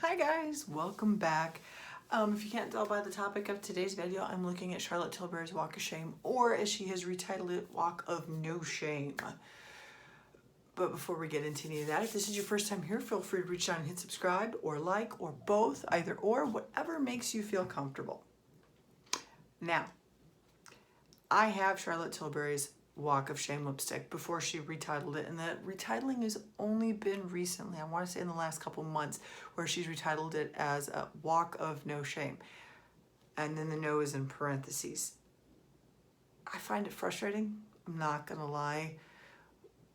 Hi guys, welcome back. If you can't tell by the topic of today's video, I'm looking at Charlotte Tilbury's Walk of Shame, or as she has retitled it, Walk of No Shame. But before we get into any of that, if this is your first time here, feel free to reach out and hit subscribe or like or both, either or, whatever makes you feel comfortable. Now, I have Charlotte Tilbury's Walk of Shame lipstick before she retitled it, and that retitling has only been recently, I want to say in the last couple months, where she's retitled it as a Walk of No Shame, and then the no is in parentheses. I find it frustrating, I'm not gonna lie.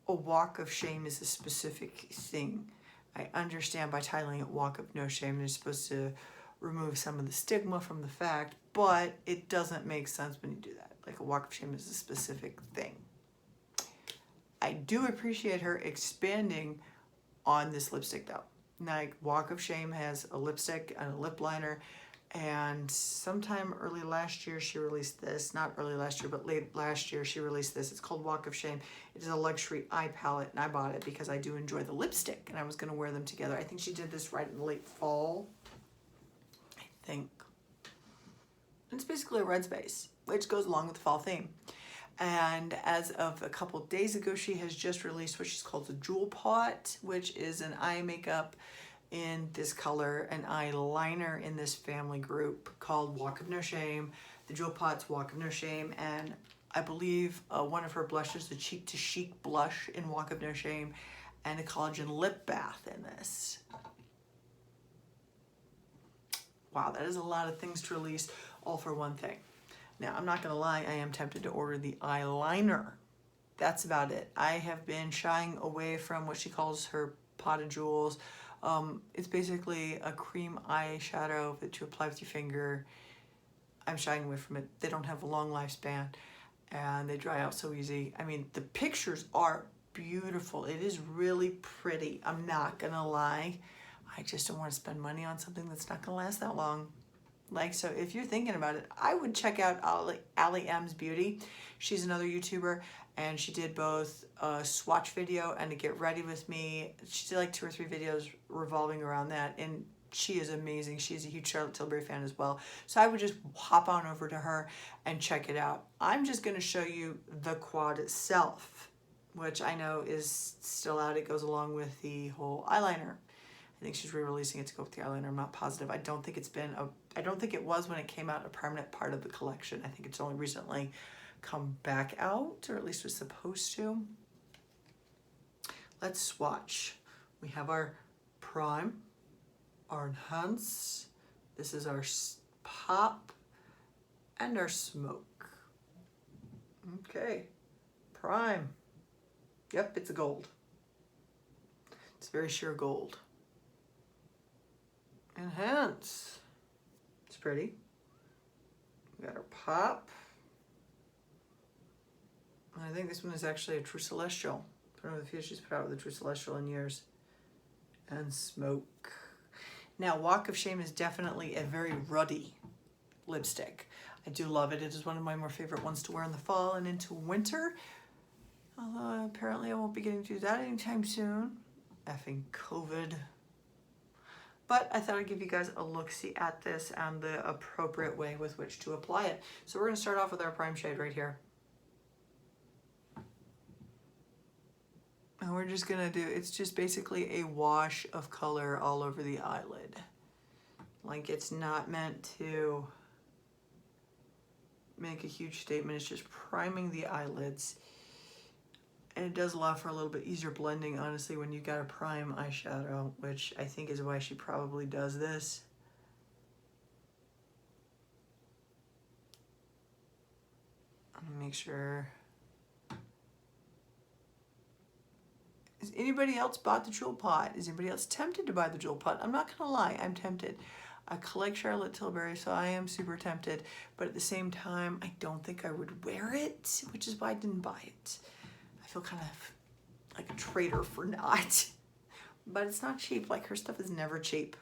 A walk of shame is a specific thing. I understand by titling it Walk of No Shame, they're supposed to remove some of the stigma from the fact, but it doesn't make sense when you do that. Like, a walk of shame is a specific thing. I do appreciate her expanding on this lipstick though. Like, Walk of Shame has a lipstick and a lip liner, and sometime early last year she released this. Not early last year, but late last year she released this. It's called Walk of Shame. It is a luxury eye palette, and I bought it because I do enjoy the lipstick and I was going to wear them together. I think she did this right in the late fall, I think. It's basically a red space, which goes along with the fall theme. And as of a couple days ago, she has just released what she's called the Jewel Pot, which is an eye makeup in this color, an eyeliner in this family group called Walk of No Shame. The Jewel Pot's Walk of No Shame, and I believe one of her blushes, the Cheek to Chic blush in Walk of No Shame, and a collagen lip bath in this. Wow, that is a lot of things to release all for one thing. Now, I'm not gonna lie, I am tempted to order the eyeliner. That's about it. I have been shying away from what she calls her pot of jewels. It's basically a cream eyeshadow that you apply with your finger. I'm shying away from it. They don't have a long lifespan and they dry out so easy. I mean, the pictures are beautiful. It is really pretty. I'm not gonna lie. I just don't want to spend money on something that's not gonna last that long. Like, so if you're thinking about it, I would check out Ali M's Beauty. She's another YouTuber, and she did both a swatch video and a get ready with me. She did like 2 or 3 videos revolving around that, and she is amazing. She's a huge Charlotte Tilbury fan as well. So I would just hop on over to her and check it out. I'm just gonna show you the quad itself, which I know is still out. It goes along with the whole eyeliner. I think she's re-releasing it to go with the eyeliner. I'm not positive. I don't think it was when it came out a permanent part of the collection. I think it's only recently come back out, or at least was supposed to. Let's swatch. We have our prime, our enhance. This is our pop and our smoke. Okay, prime. Yep, it's a gold. It's very sheer gold. Enhance. It's pretty. We got our pop. And I think this one is actually a True Celestial. I don't know if she's put out with a True Celestial in years. And smoke. Now, Walk of Shame is definitely a very ruddy lipstick. I do love it. It is one of my more favorite ones to wear in the fall and into winter. Although apparently I won't be getting to do that anytime soon. Effing COVID. But I thought I'd give you guys a look-see at this and the appropriate way with which to apply it. So we're gonna start off with our prime shade right here. And we're just gonna do, it's just basically a wash of color all over the eyelid. Like, it's not meant to make a huge statement, it's just priming the eyelids. And it does allow for a little bit easier blending, honestly, when you got a prime eyeshadow, which I think is why she probably does this. Let me make sure. Has anybody else bought the Jewel Pot? Is anybody else tempted to buy the Jewel Pot? I'm not gonna lie, I'm tempted. I collect Charlotte Tilbury, so I am super tempted. But at the same time, I don't think I would wear it, which is why I didn't buy it. I feel kind of like a traitor for not. But it's not cheap. Like, her stuff is never cheap.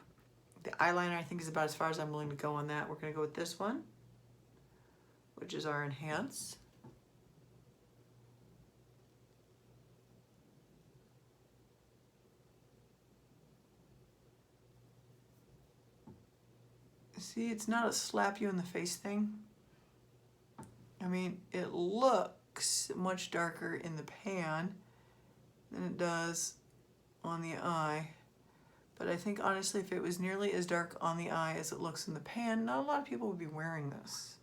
The eyeliner, I think, is about as far as I'm willing to go on that. We're gonna go with this one, which is our Enhance. See, it's not a slap you in the face thing. I mean, it looks much darker in the pan than it does on the eye. But I think honestly, if it was nearly as dark on the eye as it looks in the pan, not a lot of people would be wearing this.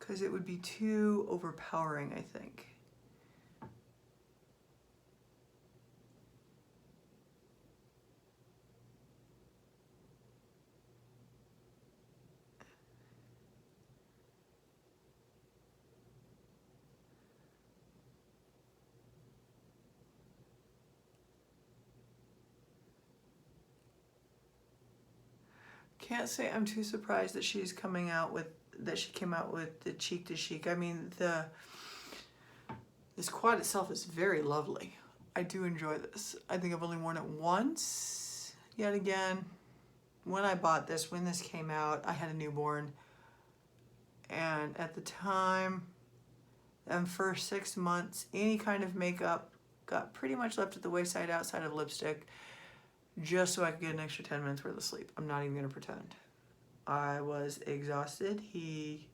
Because it would be too overpowering, I think. Can't say I'm too surprised that she came out with the cheek to cheek. I mean, this quad itself is very lovely. I do enjoy this. I think I've only worn it once. Yet again, when I bought this, when this came out, I had a newborn. And at the time, and for 6 months, any kind of makeup got pretty much left at the wayside outside of lipstick, just so I could get an extra 10 minutes worth of sleep. I'm not even gonna pretend. I was exhausted. He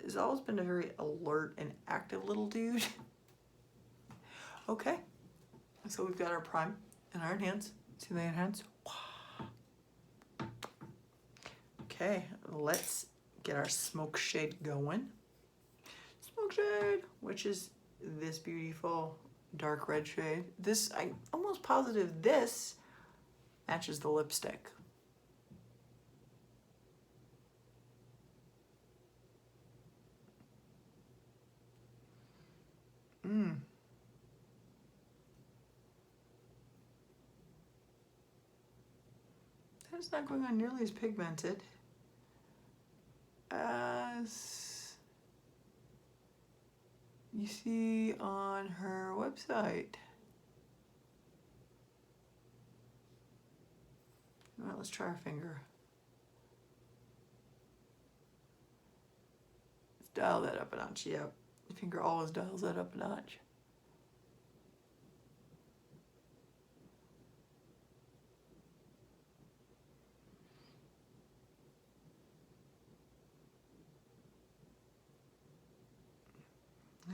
has always been a very alert and active little dude. Okay, so we've got our prime in our enhance. See the enhance? Okay, let's get our smoke shade going. Smoke shade, which is this beautiful dark red shade. This, I'm almost positive this matches the lipstick. That's not going on nearly as pigmented as you see on her website. All right, let's try our finger. Let's dial that up a notch. Yep, the finger always dials that up a notch.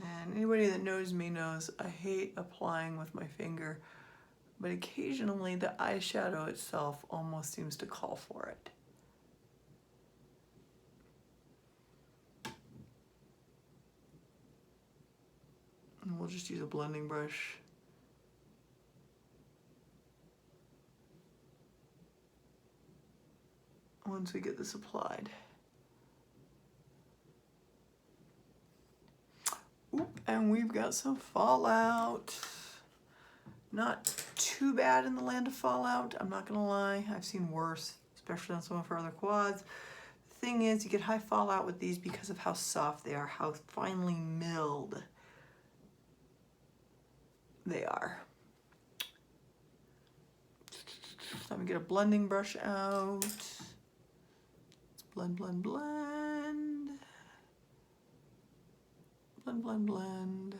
And anybody that knows me knows I hate applying with my finger, but occasionally the eyeshadow itself almost seems to call for it. And we'll just use a blending brush. Once we get this applied. Oop, and we've got some fallout. Not too bad in the land of fallout, I'm not gonna lie. I've seen worse, especially on some of our other quads. The thing is, you get high fallout with these because of how soft they are, how finely milled they are. Let me get a blending brush out. Let's blend, blend, blend. Blend, blend, blend.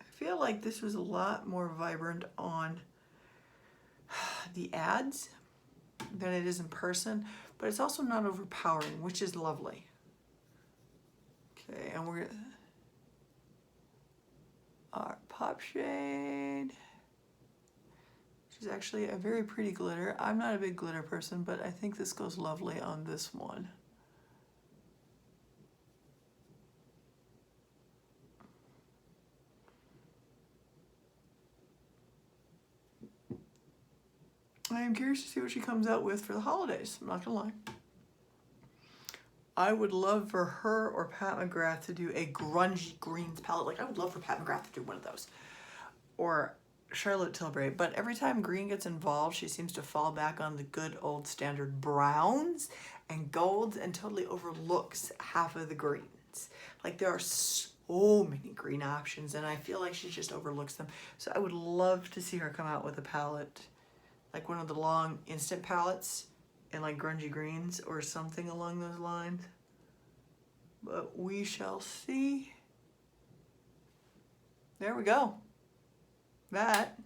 I feel like this was a lot more vibrant on the ads than it is in person, but it's also not overpowering, which is lovely. Okay, and we're gonna, our pop shade, which is actually a very pretty glitter. I'm not a big glitter person, but I think this goes lovely on this one. I am curious to see what she comes out with for the holidays, I'm not gonna lie. I would love for her or Pat McGrath to do a grungy greens palette. Like, I would love for Pat McGrath to do one of those. Or Charlotte Tilbury. But every time green gets involved, she seems to fall back on the good old standard browns and golds and totally overlooks half of the greens. Like, there are so many green options, and I feel like she just overlooks them. So I would love to see her come out with a palette, like one of the long instant palettes in like grungy greens or something along those lines. But we shall see. There we go. That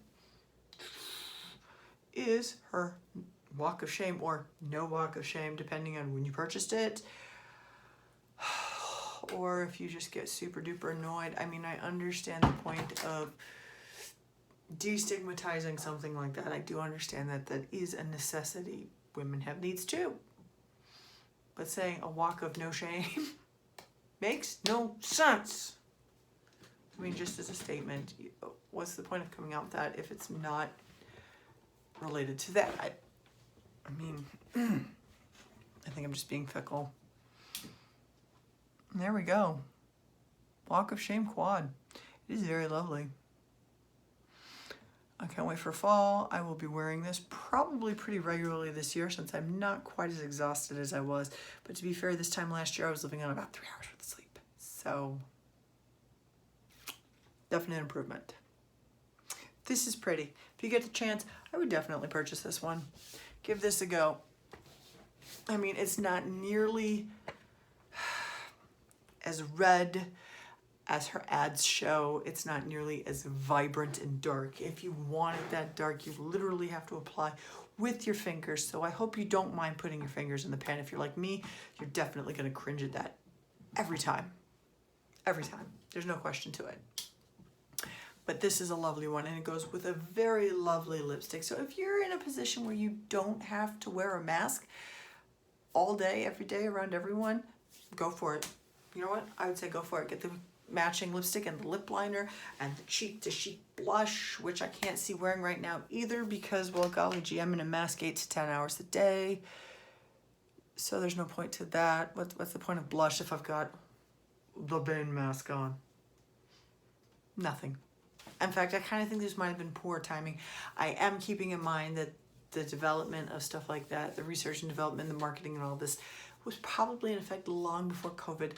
is her walk of shame, or no walk of shame, depending on when you purchased it, or if you just get super duper annoyed. I mean, I understand the point of destigmatizing something like that. I do understand that that is a necessity. Women have needs too. But saying a walk of no shame makes no sense. I mean, just as a statement, what's the point of coming out with that if it's not related to that? I mean, I think I'm just being fickle. There we go. Walk of Shame quad. It is very lovely. I can't wait for fall. I will be wearing this probably pretty regularly this year since I'm not quite as exhausted as I was. But to be fair, this time last year I was living on about 3 hours worth of sleep. So, definite improvement. This is pretty. If you get the chance, I would definitely purchase this one. Give this a go. I mean, it's not nearly as red as her ads show. It's not nearly as vibrant and dark. If you want it that dark, you literally have to apply with your fingers. So I hope you don't mind putting your fingers in the pan. If you're like me, you're definitely going to cringe at that every time. Every time. There's no question to it. But this is a lovely one, and it goes with a very lovely lipstick. So if you're in a position where you don't have to wear a mask all day, every day, around everyone, go for it. You know what? I would say go for it. Get the matching lipstick and the lip liner and the cheek-to-cheek blush, which I can't see wearing right now either because, well, golly gee, I'm in a mask 8 to 10 hours a day. So there's no point to that. What's the point of blush if I've got the Bane mask on? Nothing. In fact, I kind of think this might have been poor timing. I am keeping in mind that the development of stuff like that, the research and development, the marketing and all this was probably in effect long before COVID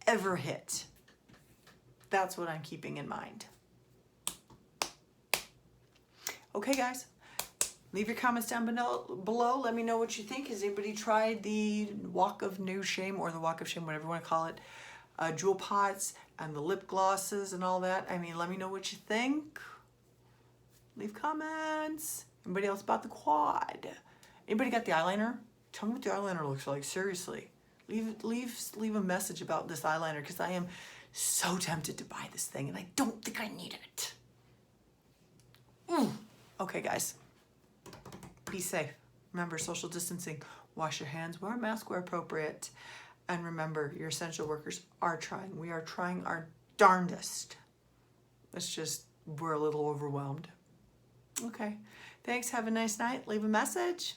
ever hit. That's what I'm keeping in mind. Okay, guys, leave your comments down below. Let me know what you think. Has anybody tried the walk of no shame, or the walk of shame, whatever you want to call it, jewel pots and the lip glosses and all that? I mean, let me know what you think. Leave comments. Anybody else about the quad? Anybody got the eyeliner? Tell me what the eyeliner looks like. Seriously, leave a message about this eyeliner, because I am so tempted to buy this thing and I don't think I need it. Okay, guys, be safe. Remember, social distancing. Wash your hands. Wear a mask where appropriate. And remember, your essential workers are trying. We are trying our darndest. It's just, we're a little overwhelmed. Okay. Thanks. Have a nice night. Leave a message.